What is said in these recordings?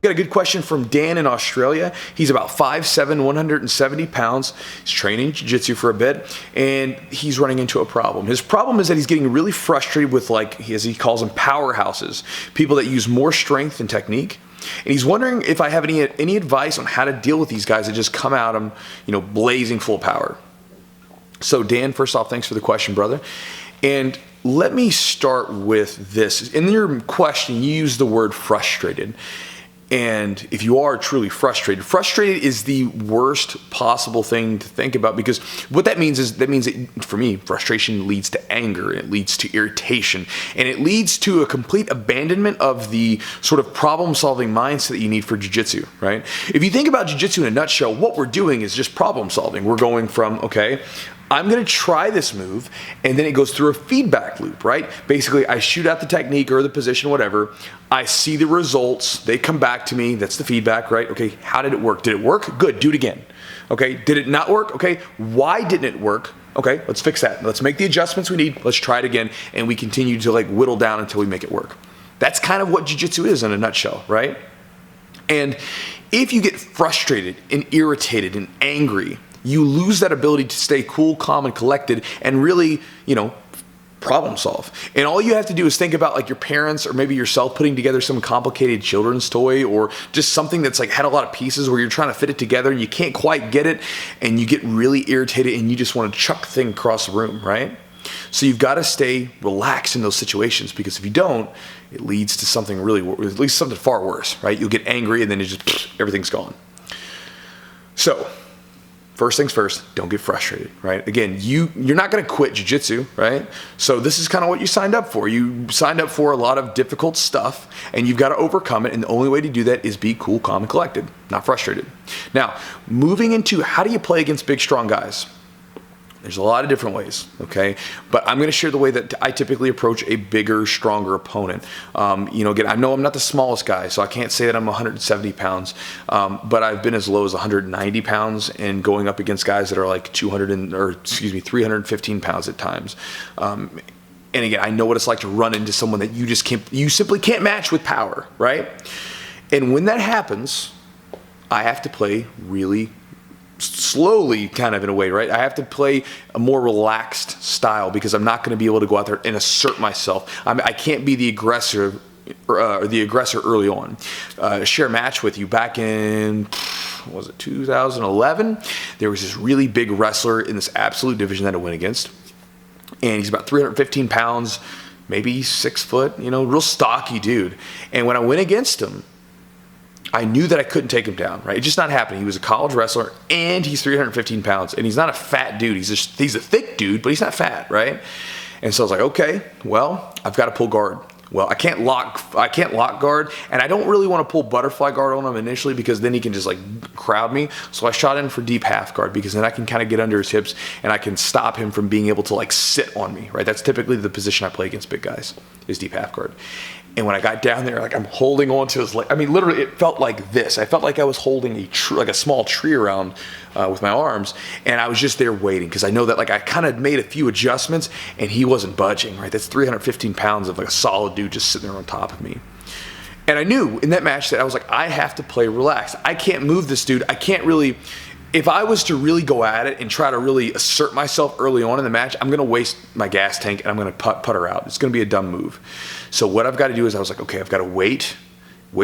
got a good question from Dan in Australia. He's about 5'7", 170 pounds. He's training jiu-jitsu for a bit, and he's running into a problem. His problem is that he's getting really frustrated with, like, as he calls them, powerhouses, people that use more strength and technique. And he's wondering if I have any advice on how to deal with these guys that just come at him, blazing full power. So Dan, first off, thanks for the question, brother. And let me start with this. In your question, you use the word frustrated. And if you are truly frustrated is the worst possible thing to think about, because what that means is, for me, frustration leads to anger, it leads to irritation, and it leads to a complete abandonment of the sort of problem-solving mindset that you need for jiu-jitsu, right? If you think about jiu-jitsu in a nutshell, what we're doing is just problem-solving. We're going from, okay, I'm going to try this move, and then it goes through a feedback loop, right? Basically, I shoot out the technique or the position, whatever. I see the results. They come back to me. That's the feedback, right? Okay, how did it work? Did it work? Good, do it again. Okay, did it not work? Okay, why didn't it work? Okay, let's fix that. Let's make the adjustments we need. Let's try it again, and we continue to whittle down until we make it work. That's kind of what jiu-jitsu is in a nutshell, right? And if you get frustrated and irritated and angry, you lose that ability to stay cool, calm, and collected and really, problem solve. And all you have to do is think about your parents or maybe yourself putting together some complicated children's toy, or just something that's had a lot of pieces where you're trying to fit it together and you can't quite get it, and you get really irritated and you just want to chuck the thing across the room, right? So you've got to stay relaxed in those situations, because if you don't, it leads to something at least something far worse, right? You'll get angry and then everything's gone. So first things first, don't get frustrated, right? Again, you're not going to quit jiu-jitsu, right? So this is kind of what you signed up for. You signed up for a lot of difficult stuff, and you've got to overcome it, and the only way to do that is be cool, calm, and collected, not frustrated. Now, moving into how do you play against big, strong guys? There's a lot of different ways, okay? But I'm going to share the way that I typically approach a bigger, stronger opponent. Again, I know I'm not the smallest guy, so I can't say that I'm 170 pounds, but I've been as low as 190 pounds and going up against guys that are 315 pounds at times. And again, I know what it's like to run into someone that you simply can't match with power, right? And when that happens, I have to play really slowly, kind of, in a way, right? I have to play a more relaxed style, because I'm not going to be able to go out there and assert myself. I can't be the aggressor early on. Share a match with you back in, 2011? There was this really big wrestler in this absolute division that I went against, and he's about 315 pounds, maybe 6 foot, real stocky dude. And when I went against him, I knew that I couldn't take him down, right? It's just not happening. He was a college wrestler, and he's 315 pounds, and he's not a fat dude. He's a thick dude, but he's not fat, right? And so I was like, okay, well, I've got to pull guard. Well, I can't lock guard, and I don't really want to pull butterfly guard on him initially, because then he can just crowd me. So I shot in for deep half guard, because then I can kind of get under his hips and I can stop him from being able to sit on me, right? That's typically the position I play against big guys, is deep half guard. And when I got down there, I'm holding on to his leg. I mean, literally, it felt like this. I felt like I was holding a small tree around with my arms, and I was just there waiting, because I know that I kind of made a few adjustments, and he wasn't budging, right? That's 315 pounds of a solid dude just sitting there on top of me. And I knew in that match that I was I have to play relaxed. I can't move this dude. I can't really. If I was to really go at it and try to really assert myself early on in the match, I'm going to waste my gas tank, and I'm going to putter out. It's going to be a dumb move. So what I've got to do is I was okay, I've got to wait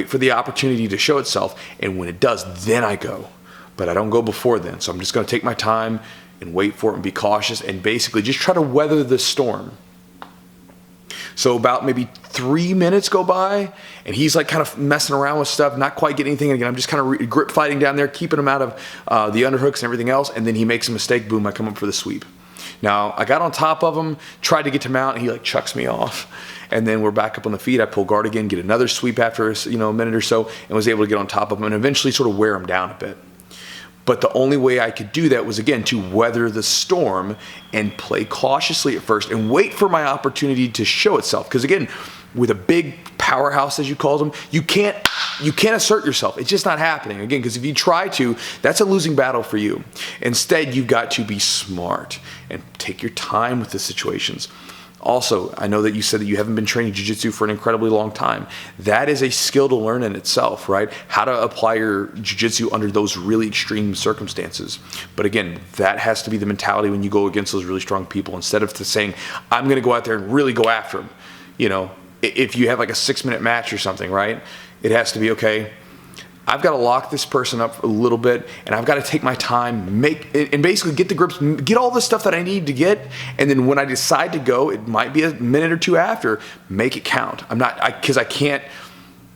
for the opportunity to show itself, and when it does, then I go. But I don't go before then. So I'm just going to take my time and wait for it and be cautious and basically just try to weather the storm. So about maybe 3 minutes go by, and he's kind of messing around with stuff, not quite getting anything. Again, I'm just kind of grip fighting down there, keeping him out of the underhooks and everything else. And then he makes a mistake. Boom, I come up for the sweep. Now, I got on top of him, tried to get to mount, and he chucks me off. And then we're back up on the feet. I pull guard again, get another sweep after a minute or so, and was able to get on top of him and eventually sort of wear him down a bit. But the only way I could do that was, again, to weather the storm and play cautiously at first and wait for my opportunity to show itself. Because, again, with a big powerhouse, as you called him, you can't assert yourself. It's just not happening. Again, because if you try to, that's a losing battle for you. Instead, you've got to be smart and take your time with the situations. Also, I know that you said that you haven't been training jiu-jitsu for an incredibly long time. That is a skill to learn in itself, right? How to apply your jiu-jitsu under those really extreme circumstances. But again, that has to be the mentality when you go against those really strong people. Instead of saying, I'm going to go out there and really go after them. You know, if you have like a 6-minute match or something, right? It has to be, okay, I've got to lock this person up a little bit, and I've got to take my time, and basically get the grips, get all the stuff that I need to get, and then when I decide to go, it might be a minute or two after, make it count. Because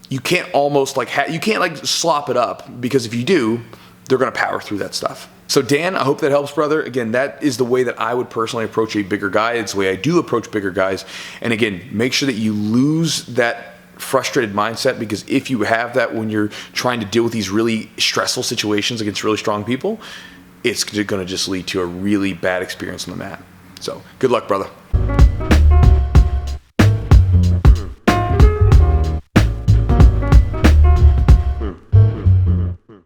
you can't almost like, you can't like slop it up, because if you do, they're going to power through that stuff. So Dan, I hope that helps, brother. Again, that is the way that I would personally approach a bigger guy. It's the way I do approach bigger guys. And again, make sure that you lose that frustrated mindset, because if you have that when you're trying to deal with these really stressful situations against really strong people, it's going to just lead to a really bad experience on the mat. So good luck, brother.